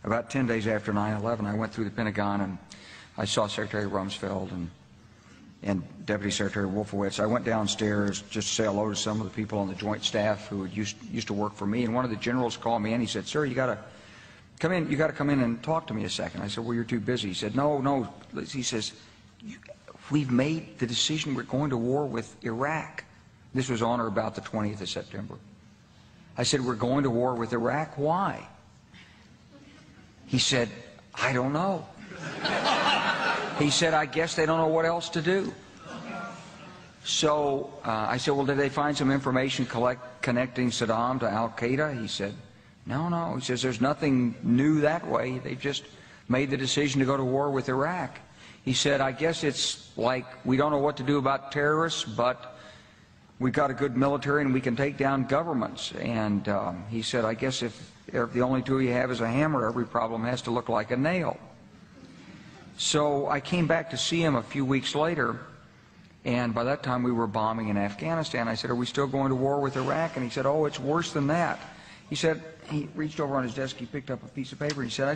About 10 days after 9/11, I went through the Pentagon and I saw Secretary Rumsfeld and Deputy Secretary Wolfowitz. I went downstairs just to say hello to some of the people on the Joint Staff who had used to work for me, and one of the generals called me and he said, "Sir, you got to come in. You got to come in and talk to me a second." I said, "Well, you're too busy." He said, "No." He says, "We've made the decision. We're going to war with Iraq." This was on or about the 20th of September. I said, "We're going to war with Iraq. Why?" He said, "I don't know." He said, "I guess they don't know what else to do." So I said, "Well, did they find some information connecting Saddam to Al-Qaeda?" He said, No. He says, "There's nothing new that way. They just made the decision to go to war with Iraq." He said, "I guess it's like we don't know what to do about terrorists, but we've got a good military and we can take down governments." And he said, "I guess if the only tool you have is a hammer, every problem has to look like a nail." So I came back to see him a few weeks later, and by that time we were bombing in Afghanistan. I said, "Are we still going to war with Iraq?" And he said, "Oh, it's worse than that." He said, he reached over on his desk, he picked up a piece of paper, he said, I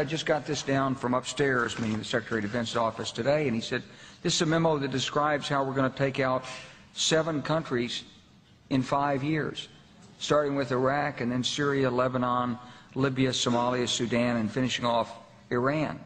just got this down from upstairs," meaning the Secretary of Defense's office today, and he said, "This is a memo that describes how we're going to take out 7 countries in 5 years, starting with Iraq and then Syria, Lebanon, Libya, Somalia, Sudan, and finishing off Iran."